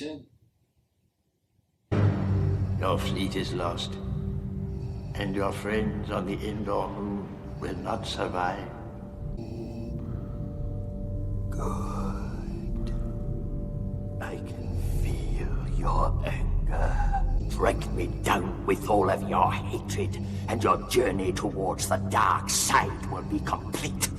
said. Your fleet is lost, and your friends on the indoor moon will not survive. Good. I can feel your anger. Break me down with all of your hatred, and your journey towards the dark side will be complete.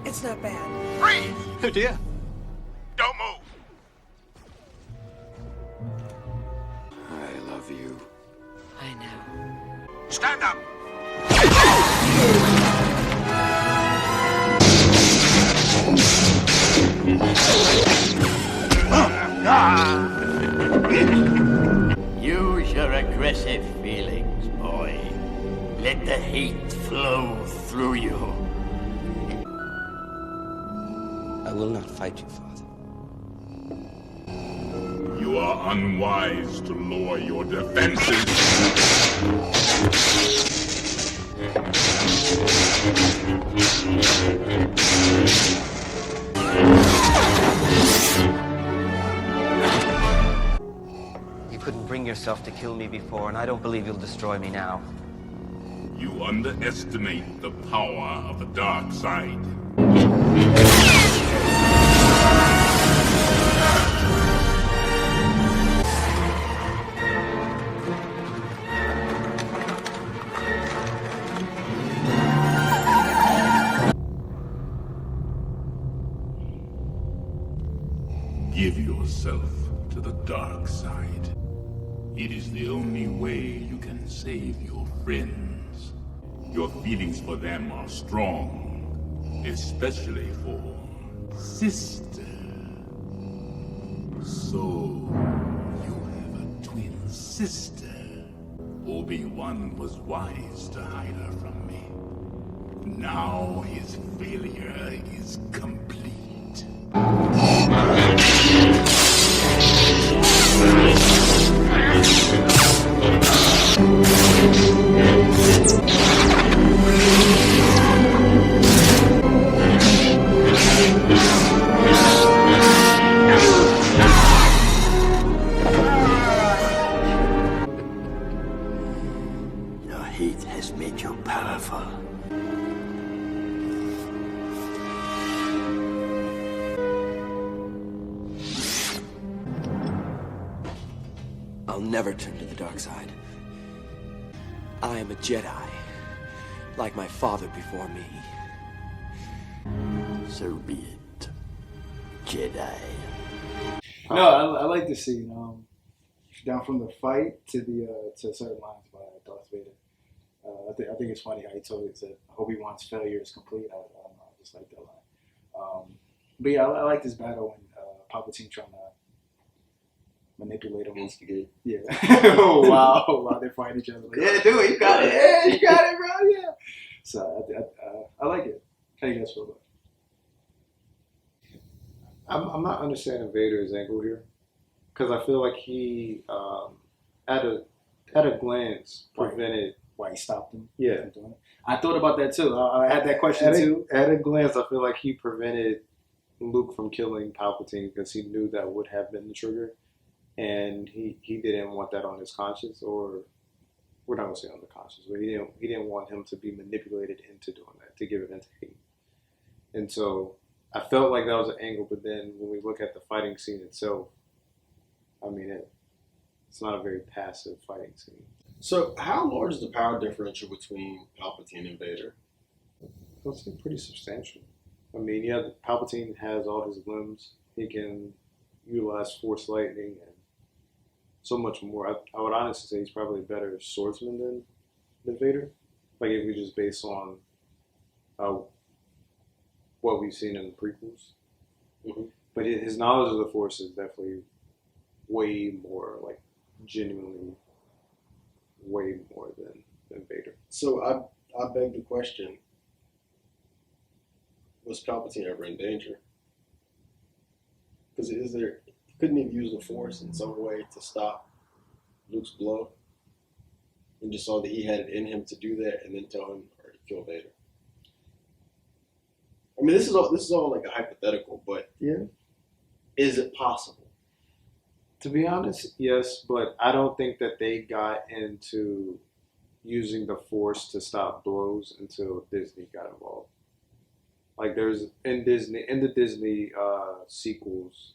It's not bad. Freeze! Oh dear. Don't move! I love you. I know. Stand up! Use your aggressive feelings, boy. Let the hate flow through you. I will not fight you, Father. You are unwise to lower your defenses. You couldn't bring yourself to kill me before, and I don't believe you'll destroy me now. You underestimate the power of the dark side. Give yourself to the dark side. It is the only way you can save your friends. Your feelings for them are strong, especially for sister. So, you have a twin sister. Obi-Wan was wise to hide her from me. Now his failure is complete. Your hate has made you powerful. I'll never turn to the dark side. I am a Jedi, like my father before me. So be it, Jedi. No, I like the scene. Down from the fight to the to certain lines by Darth Vader. I think it's funny how he told it that Obi-Wan's failure is complete. I don't know, I just like that line. But yeah, I like this battle when Palpatine trying to manipulate him. Instigate. Yeah. Wow, they're fighting each other. Like, yeah, do it. You got it. Yeah, you got it, bro. Yeah. So I like it. How you guys feel about it? I'm not understanding Vader's angle here, because I feel like he, at a glance, prevented. Why he stopped him? Yeah. from doing it? I thought about that too. I had that question At too. at a glance, I feel like he prevented Luke from killing Palpatine because he knew that would have been the trigger, and he didn't want that on his conscience, or we're not gonna say on the conscience, but he didn't want him to be manipulated into doing that, to give it into hate. And so I felt like that was an angle, but then when we look at the fighting scene itself, I mean, it's not a very passive fighting scene. So, how large is the power differential between Palpatine and Vader? I'd say pretty substantial. I mean, yeah, Palpatine has all his limbs. He can utilize Force lightning, and so much more. I would honestly say he's probably a better swordsman than Vader. Like if we just base on what we've seen in the prequels. Mm-hmm. But his knowledge of the Force is definitely way more, like genuinely way more than Vader. So I beg the question: was Palpatine ever in danger? Because couldn't he have used the Force in some way to stop Luke's blow? And just saw that he had it in him to do that, and then tell him or kill Vader. I mean, this is all like a hypothetical, but Yeah. Is it possible? To be honest, yes, but I don't think that they got into using the Force to stop blows until Disney got involved. Like in the Disney sequels,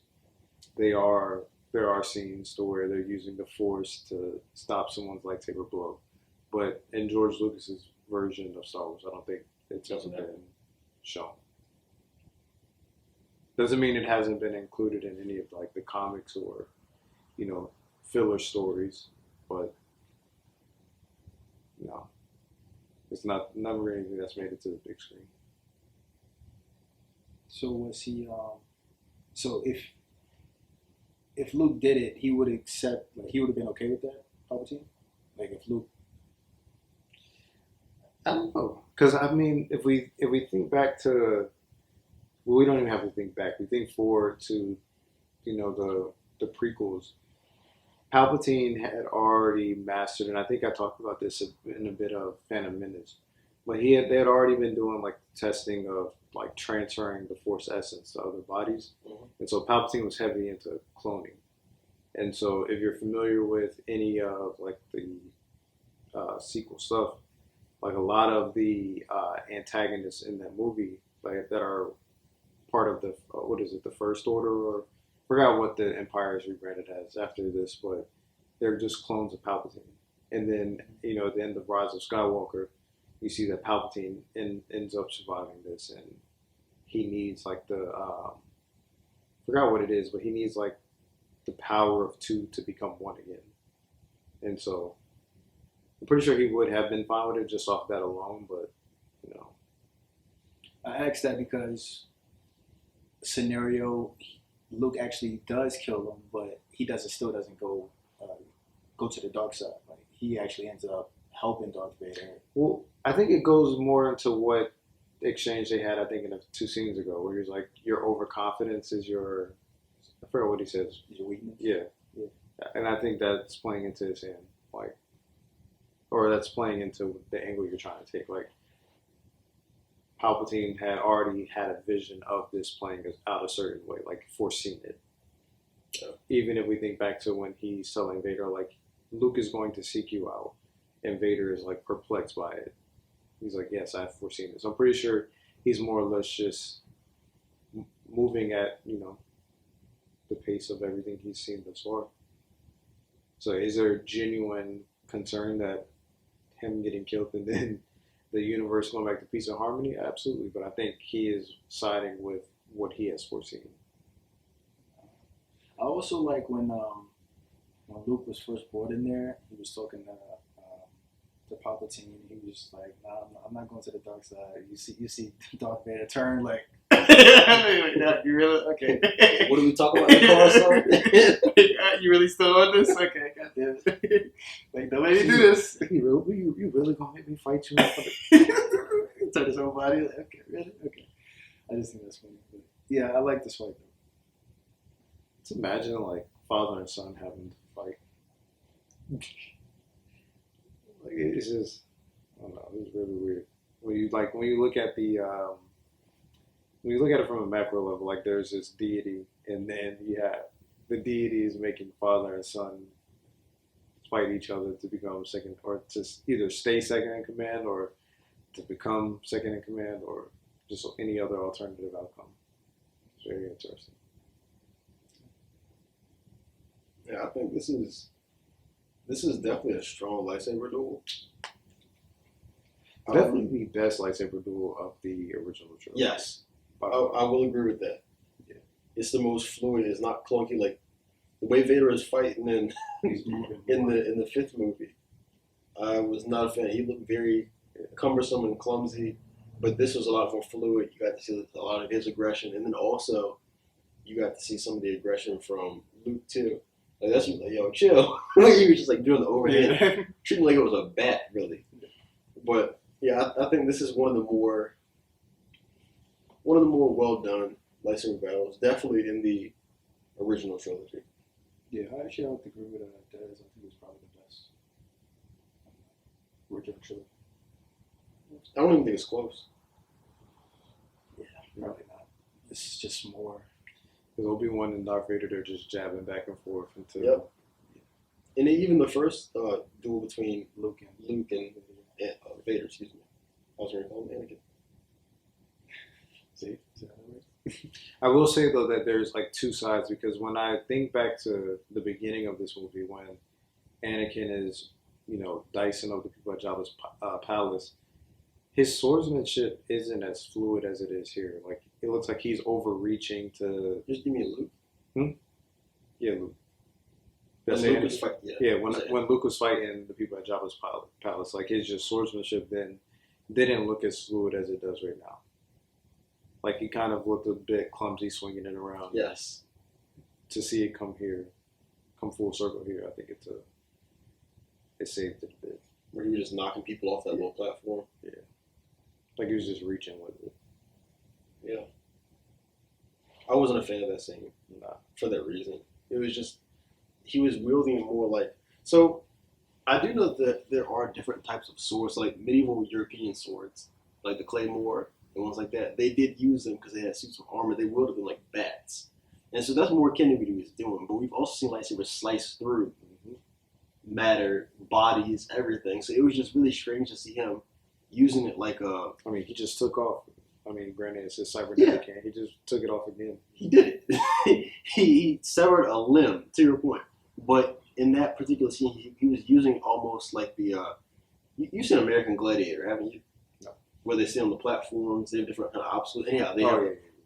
there are scenes to where they're using the Force to stop someone's lightsaber blow, but in George Lucas's version of Star Wars, I don't think it's ever been shown. Doesn't mean it hasn't been included in any of like the comics or, filler stories, but no, it's never anything that's made it to the big screen. So was he? So if Luke did it, he would accept. Like he would have been okay with that, Palpatine. Like if Luke. I don't know, because I mean, if we think back to, well, we don't even have to think back. We think forward to, the prequels. Palpatine had already mastered, and I think I talked about this in a bit of Phantom Menace, but they had already been doing like testing of like transferring the Force essence to other bodies, and so Palpatine was heavy into cloning, and so if you're familiar with any of like the sequel stuff, like a lot of the antagonists in that movie, like that are part of the the First Order, or forgot what the Empire is rebranded as after this, but they're just clones of Palpatine. And then at the end of Rise of Skywalker, you see that Palpatine ends up surviving this, and he needs like the forgot what it is, but he needs like the power of two to become one again. And so I'm pretty sure he would have been fine with it just off that alone, but I asked that because scenario, Luke actually does kill him, but he still doesn't go to the dark side. Like he actually ends up helping Darth Vader. Well, I think it goes more into what exchange they had, I think, in 2 scenes ago, where he was like, your overconfidence is your, I forgot what he says. Your weakness? Yeah. And I think that's playing into his hand, like, or that's playing into the angle you're trying to take. Like, Palpatine had already had a vision of this playing out a certain way, like foreseen it. Even if we think back to when he's telling Vader, like, Luke is going to seek you out, and Vader is like perplexed by it. He's like, yes, I've foreseen this. I'm pretty sure he's more or less just moving at, the pace of everything he's seen thus far. So is there a genuine concern that him getting killed and then the universe going back to peace and harmony? Absolutely. But I think he is siding with what he has foreseen. I also like when Luke was first brought in there, he was talking to Palpatine. He was just like, "Nah, I'm not going to the dark side." You see Darth Vader turn like, "You really okay?" What are we talking about in the car, son? You really still on this? Okay, goddamn it! Like, don't let me do this. You really gonna make me fight you? Turn his own body. Like, okay, really? Okay. I just think that's funny. But yeah, I like this fight though. Just imagine like father and son having to fight. Like it's just, I don't know. It's really weird when you look at the when you look at it from a macro level. Like there's this deity, and then the deity is making father and son fight each other to become second, or to either stay second in command, or to become second in command, or just any other alternative outcome. It's very interesting. Yeah, I think this is definitely a strong lightsaber duel. Definitely the best lightsaber duel of the original trilogy. Yes, I will agree with that. Yeah. It's the most fluid. It's not clunky like The way Vader is fighting in He's moving. in the fifth movie, I was not a fan. He looked very cumbersome and clumsy, but this was a lot more fluid. You got to see a lot of his aggression, and then also you got to see some of the aggression from Luke too. Like that's like, yo, chill. He was just like doing the overhead, treating like it was a bat, really. But yeah, I think this is one of the more well done lightsaber battles. Definitely in the original trilogy. Yeah, I actually don't agree with Dez. I think it was probably the best original trilogy. I don't even think it's close. Yeah, probably not. This is just more. Because Obi-Wan and Darth Vader, they're just jabbing back and forth until. Yep. And then even the first duel between Luke and Vader, excuse me. I was going to call him Anakin. See? Is that right? I will say though that there's like two sides, because when I think back to the beginning of this movie when Anakin is, dicing up the people at Jabba's palace, his swordsmanship isn't as fluid as it is here. Like it looks like he's overreaching to. Just give me a Luke. Yeah, Luke. When Luke was fight, when Luke was fighting the people at Jabba's palace, like his just swordsmanship then didn't look as fluid as it does right now. Like he kind of looked a bit clumsy swinging it around. Yes. To see it come full circle here, I think it saved it a bit. Where he was just knocking people off that little platform. Yeah. Like he was just reaching with it. Yeah. I wasn't a fan of that scene. Nah. For that reason. It was just, he was wielding it more like, so I do know that there are different types of swords, like medieval European swords, like the Claymore and ones like that. They did use them because they had suits of armor. They wielded them like bats. And so that's more akin to what he was doing. But we've also seen lightsabers slice through matter, bodies, everything. So it was just really strange to see him using it like a... I mean, he just took off. I mean, granted, it's his cybernetic hand. He just took it off again. He did it. he severed a limb, to your point. But in that particular scene, he was using almost like the... you've seen American Gladiator, haven't you? No. Where they sit on the platforms, they have different kind of obstacles. Anyhow,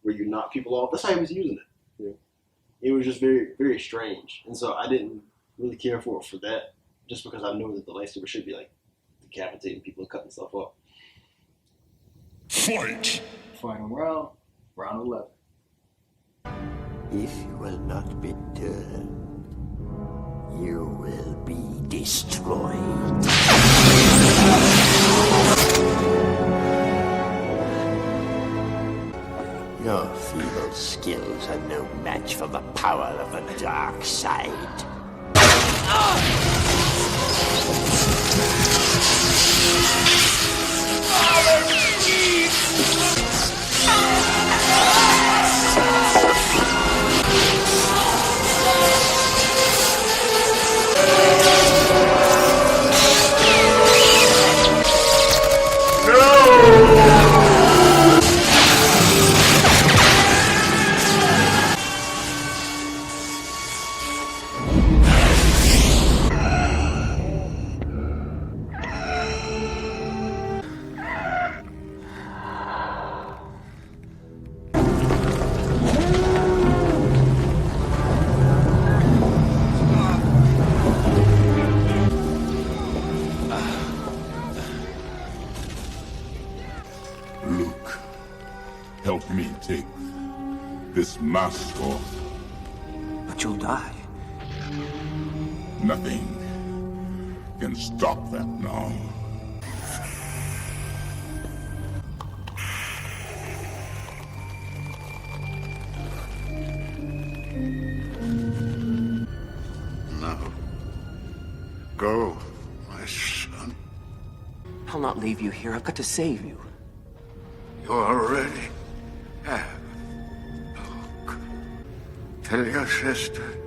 where you knock people off. That's how he was using it. Yeah. It was just very, very strange. And so I didn't really care for that, just because I know that the lightsaber should be like decapitating people and cutting stuff off. Fight! Final round, round 11. If you will not be turned, you will be destroyed. Your feeble skills are no match for the power of the dark side. Luke, help me take this mask off. But you'll die. Nothing can stop that now. No. Go, my son. I'll not leave you here. I've got to save you. You already have. Luke. Tell your sister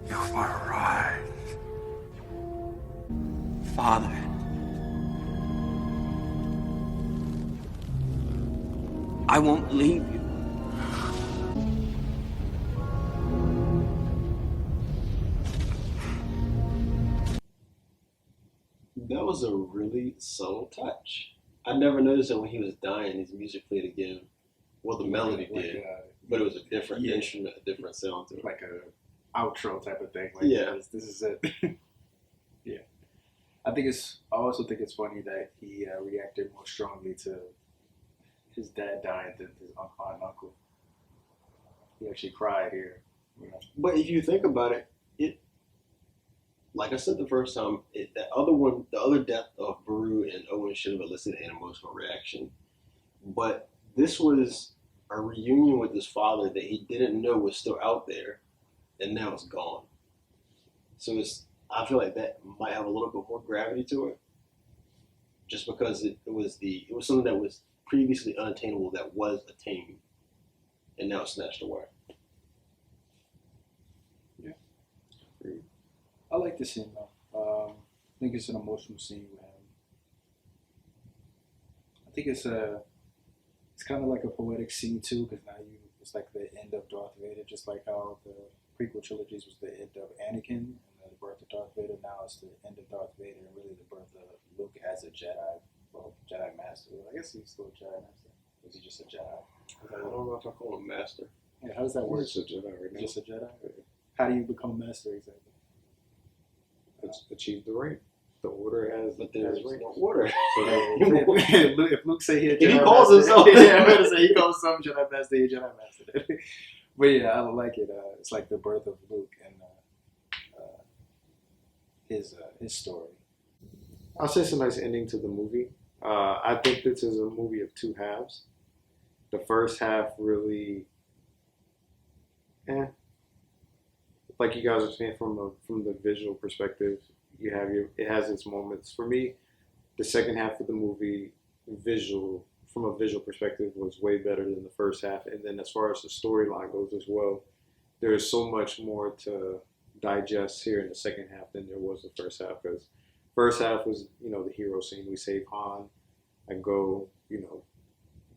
you've arrived. Father. I won't leave you. That was a really subtle touch. I never noticed that when he was dying, his music played again. Well, the melody did. But it was a different instrument, a different sound to it. Like a outro type of thing. Like, Yeah. this is it. Yeah. I also think it's funny that he reacted more strongly to his dad dying than his aunt and uncle. He actually cried here. You know? But if you think about it, like I said the first time, the other death of Beru and Owen should have elicited an emotional reaction. But this was a reunion with his father that he didn't know was still out there, and now it's gone. So I feel like that might have a little bit more gravity to it, just because it was something that was previously unattainable that was attained, and now it's snatched away. Yeah, I like this scene though. I think it's an emotional scene with him. I think it's kind of like a poetic scene too, because now it's like the end of Darth Vader, just like how the prequel trilogies was the end of Anakin and the birth of Darth Vader. Now it's the end of Darth Vader and really the birth of Luke as a Jedi, Jedi Master. I guess he's still a Jedi Master. Or is he just a Jedi? I don't know if I call him Master. Yeah, how does that work? He's a Jedi right now. Just a Jedi? How do you become a Master exactly? Achieve the rank. The order has, But there's rank. no order. So if Luke say he a Jedi If he calls Master, himself, yeah, I'm going to say he calls himself Jedi Master, he a Jedi Master. But yeah, I like it. It's like the birth of Luke and his story. I'll say it's a nice ending to the movie. I think this is a movie of two halves. The first half really, like you guys are saying, from the visual perspective, it has its moments. For me, the second half of the movie, from a visual perspective, was way better than the first half. And then as far as the storyline goes as well, there is so much more to digest here in the second half than there was the first half. Because first half was, the hero scene. We save Han. I go,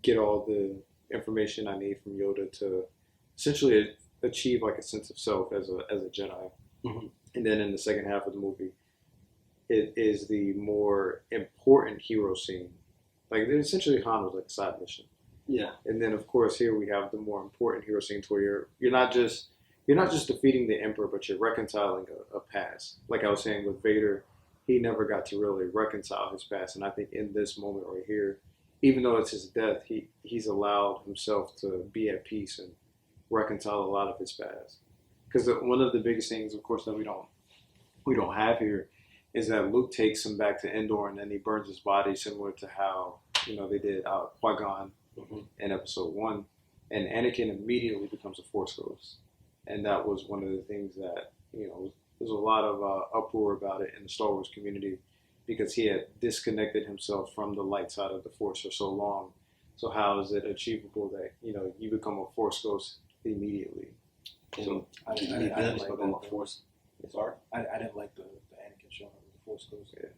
get all the information I need from Yoda to essentially achieve like a sense of self as a Jedi. Mm-hmm. And then in the second half of the movie, it is the more important hero scene. Like essentially Han was like a side mission. Yeah. And then of course here we have the more important hero scene where you're not just defeating the Emperor, but you're reconciling a past. Like I was saying with Vader, he never got to really reconcile his past. And I think in this moment right here, even though it's his death, he's allowed himself to be at peace and reconcile a lot of his past. Because one of the biggest things, of course, that we don't have here is that Luke takes him back to Endor and then he burns his body, similar to how they did Qui-Gon in Episode 1. And Anakin immediately becomes a Force ghost. And that was one of the things that, there's a lot of uproar about it in the Star Wars community because he had disconnected himself from the light side of the Force for so long. So how is it achievable that, you become a Force ghost immediately? So I didn't like Force. Sorry? I didn't like the Anakin showing up with the Force ghost. Yeah.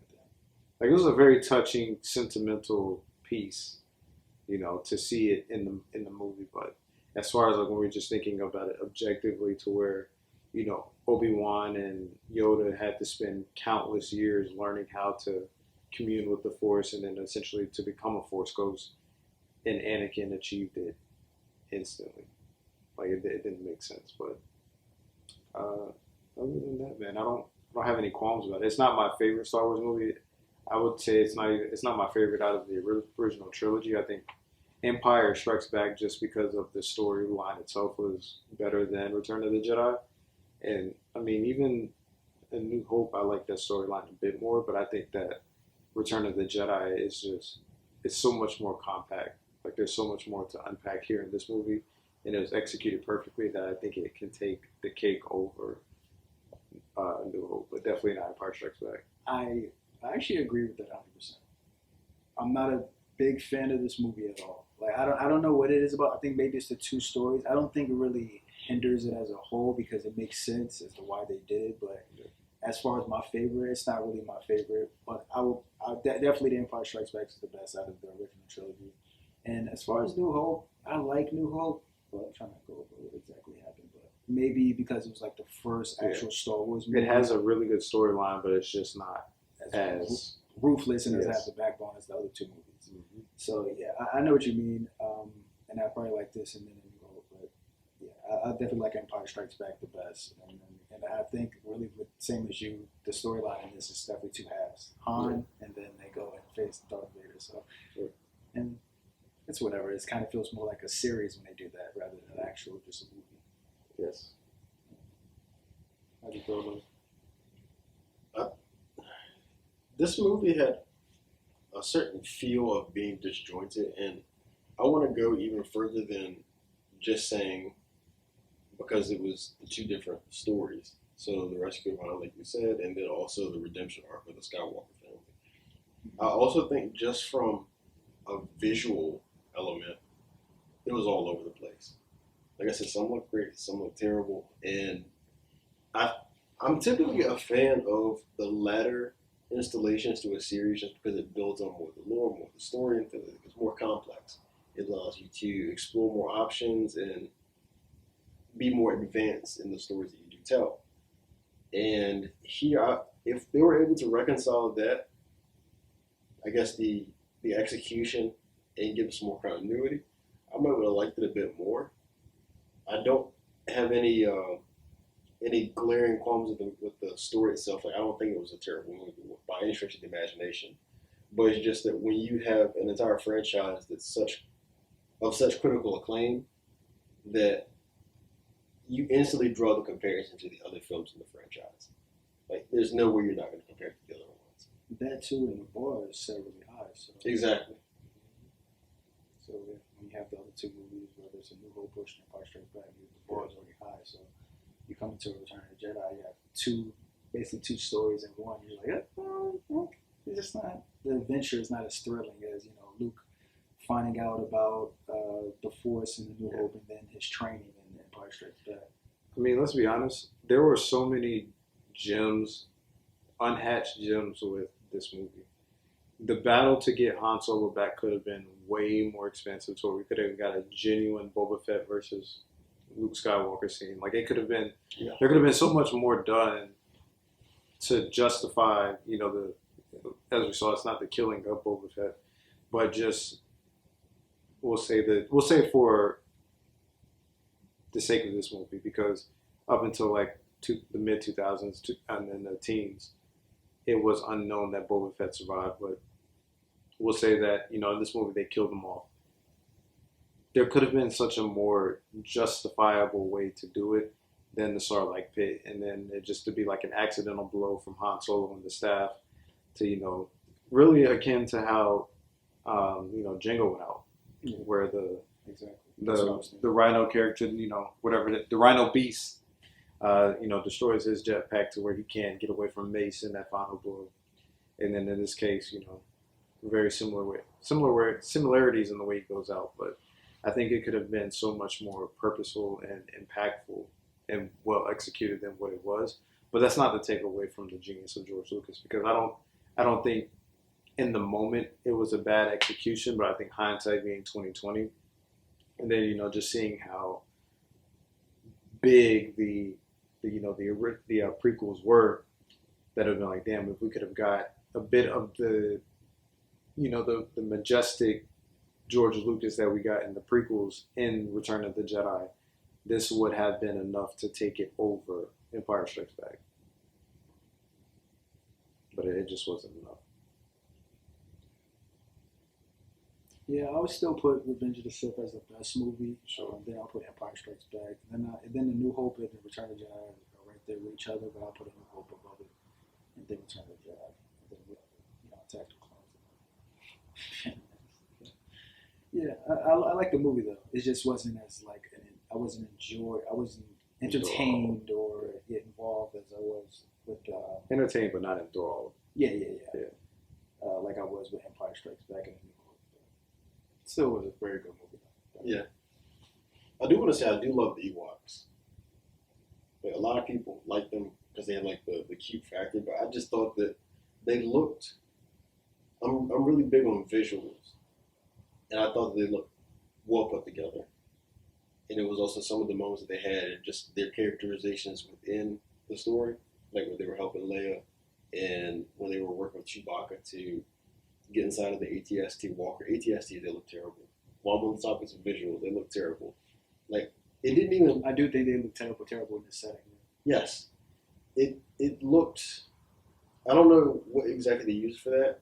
Like it was a very touching, sentimental piece, to see it in the movie. But as far as like when we're just thinking about it objectively, to where Obi-Wan and Yoda had to spend countless years learning how to commune with the Force, and then essentially to become a Force ghost, and Anakin achieved it instantly. Like it didn't make sense, but other than that, man, I don't have any qualms about it. It's not my favorite Star Wars movie. I would say it's not my favorite out of the original trilogy. I think Empire Strikes Back, just because of the storyline itself, was better than Return of the Jedi. And I mean, even in New Hope, I like that storyline a bit more. But I think that Return of the Jedi it's so much more compact. Like there's so much more to unpack here in this movie, and it was executed perfectly that I think it can take the cake over New Hope, but definitely not Empire Strikes Back. I actually agree with that 100%. I'm not a big fan of this movie at all. Like I don't know what it is about. I think maybe it's the two stories. I don't think it really hinders it as a whole because it makes sense as to why they did it. But as far as my favorite, it's not really my favorite. But definitely the Empire Strikes Back is the best out of the original trilogy. And as far as New Hope, I like New Hope. But I'm trying to go over what exactly happened. But maybe because it was like the first actual Star Wars movie. It has a really good storyline, but it's just not as ruthless and doesn't have the backbone as the other two movies. Mm-hmm. So yeah, I know what you mean. And I probably like this and then New Hope, but I definitely like Empire Strikes Back the best, and I think really with same as you, the storyline in this is definitely two halves. Han, and then they go and face Darth Vader. So, and it's whatever. It kind of feels more like a series when they do that rather than an actual just a movie. Yes. How do you feel about it? This movie had a certain feel of being disjointed, and I want to go even further than just saying because it was the two different stories. So the rescue of Han, like you said, and then also the redemption arc of the Skywalker family. I also think just from a visual element, it was all over the place. Like I said, some look great, some look terrible, and I'm typically a fan of the latter installations to a series just because it builds on more of the lore, more of the story, and it's more complex. It allows you to explore more options and be more advanced in the stories that you do tell. And here, if they were able to reconcile that, I guess the execution and give us more continuity, I might have liked it a bit more. I don't have any glaring qualms with the story itself. Like I don't think it was a terrible movie by any stretch of the imagination. But it's just that when you have an entire franchise that's of such critical acclaim, that you instantly draw the comparison to the other films in the franchise. Like there's no way you're not going to compare it to the other ones. That too, and the bar is set really high. So Exactly. So when you have the other two movies, whether it's A New Hope or Empire Strikes Back, the bar is already high. So you come into Return of the Jedi, you have basically two stories in one. You're like, it's just not, the adventure is not as thrilling as, Luke finding out about the Force in The New Hope and then his training in Empire Strikes Back. I mean, let's be honest. There were so many gems, unhatched gems with this movie. The battle to get Han Solo back could have been way more expensive, so we could have got a genuine Boba Fett versus Luke Skywalker scene. Like it could have been, there could have been so much more done to justify, as we saw, it's not the killing of Boba Fett, but just we'll say for the sake of this movie, because up until like the mid 2000s and then the teens, it was unknown that Boba Fett survived. But we'll say that in this movie they killed them off. There could have been such a more justifiable way to do it than the Sarlacc pit, and then it just to be like an accidental blow from Han Solo and the staff to really akin to how Jango went out, where the Rhino character, the Rhino Beast, destroys his jetpack to where he can't get away from Mace in that final blow, and then in this case, very similarities in the way he goes out, but I think it could have been so much more purposeful and impactful and well executed than what it was. But that's not to take away from the genius of George Lucas, because I don't think in the moment it was a bad execution, but I think hindsight being 2020, and then just seeing how big the prequels were, that have been like, damn, if we could have got a bit of the the majestic George Lucas that we got in the prequels in Return of the Jedi, this would have been enough to take it over Empire Strikes Back. But it just wasn't enough. Yeah, I would still put Revenge of the Sith as the best movie. Sure. And then I'll put Empire Strikes Back. And then The New Hope and Return of the Jedi are right there with each other, but I'll put A New Hope above it. And then Return of the Jedi. And then Attack the Clones. Yeah, I like the movie though. It just wasn't as I wasn't entertained or get involved as I was with entertained but not enthralled. Yeah. Like I was with Empire Strikes Back and still was a very good movie. Yeah, I do want to say I do love the Ewoks. Like, a lot of people like them because they have like the cute factor, but I just thought that they looked. I'm really big on visuals. And I thought that they looked well put together. And it was also some of the moments that they had and just their characterizations within the story, like when they were helping Leia and when they were working with Chewbacca to get inside of the AT-ST walker. AT-ST, they look terrible. While I'm on the topic of visuals, they look terrible. Like, it didn't even. I do think they look terrible in this setting. Yes, it looked. I don't know what exactly they used for that,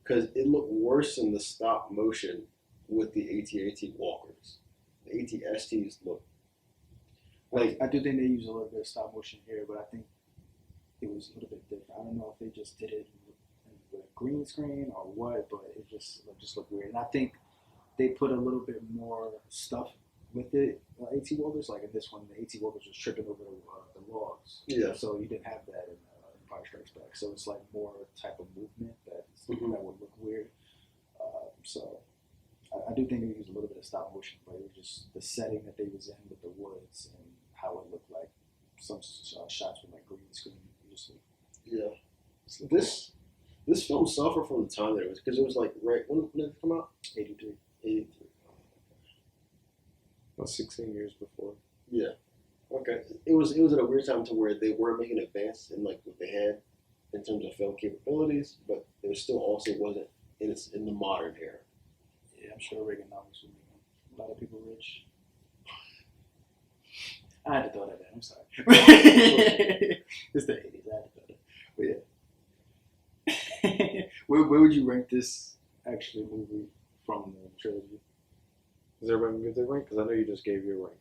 because it looked worse in the stop motion with the AT-AT walkers. The AT-STs look like. I do think they use a little bit of stop motion here, but I think it was a little bit different. I don't know if they just did it with a green screen or what, but it just looked weird. And I think they put a little bit more stuff with the AT walkers. Like in this one, the AT walkers was tripping over the logs. Yeah. So you didn't have that in Empire Strikes Back. So it's like more type of movement that would look weird. So I do think they used a little bit of stop motion, but it was just the setting that they was in with the woods and how it looked like. Some shots with like green screen. Yeah. This film suffered from the time that it was, because it was like right when did it come out? 83. 83. About 16 years before. Yeah. Okay. It was at a weird time to where they were making advance in like what they had in terms of film capabilities, but it was still also wasn't in the modern era. Yeah, I'm sure Reaganomics would make a lot of people rich. I had to throw that in. I'm sorry. It's the 80s. I had to throw that. But yeah. Where would you rank this actually movie from the trilogy? Is everybody give their rank? Because I know you just gave your rank.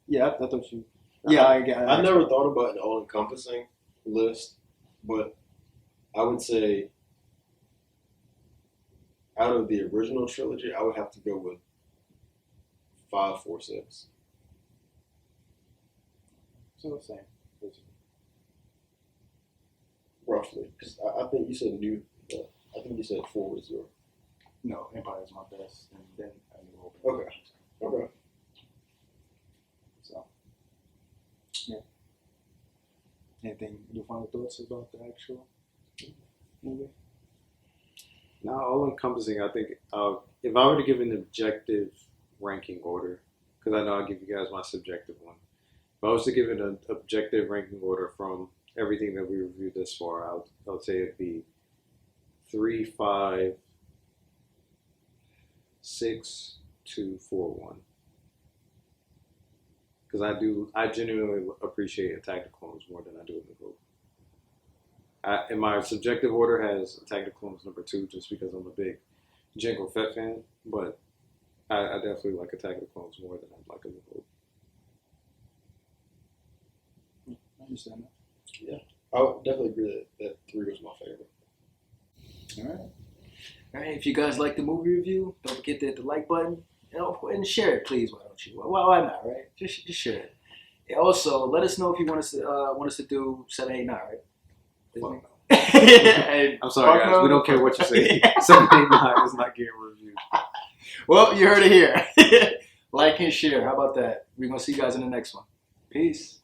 Yeah, I thought you. Yeah, I never thought about an all-encompassing list, but I would say out of the original trilogy, I would have to go with 5, 4, 6. So the same, basically. Roughly, because I think you said I think you said 4 was your. No, Empire is my best, and then I New Hope. Okay. So, yeah. Anything, your final thoughts about the actual movie? Now, all encompassing, I think if I were to give an objective ranking order, because I know I'll give you guys my subjective one. If I was to give it an objective ranking order from everything that we reviewed this far, I would say it'd be 3, 5, 6, 2, 4, 1. Because I genuinely appreciate Attack of the Clones more than I do New Hope. In my subjective order has Attack of the Clones number 2, just because I'm a big Jango Fett fan, but I definitely like Attack of the Clones more than I like a New Hope. I understand that. Yeah, I would definitely agree that 3 was my favorite. All right. If you guys like the movie review, don't forget to hit the like button. Go ahead and share it, please. Why don't you? Why not? Right? Just share it. And also, let us know if you want us to do 7, 8, 9. Right? I'm sorry, guys. We don't care what you say. 7, 8, 9 is not getting reviewed. Well, you heard it here. Like and share. How about that? We're gonna see you guys in the next one. Peace.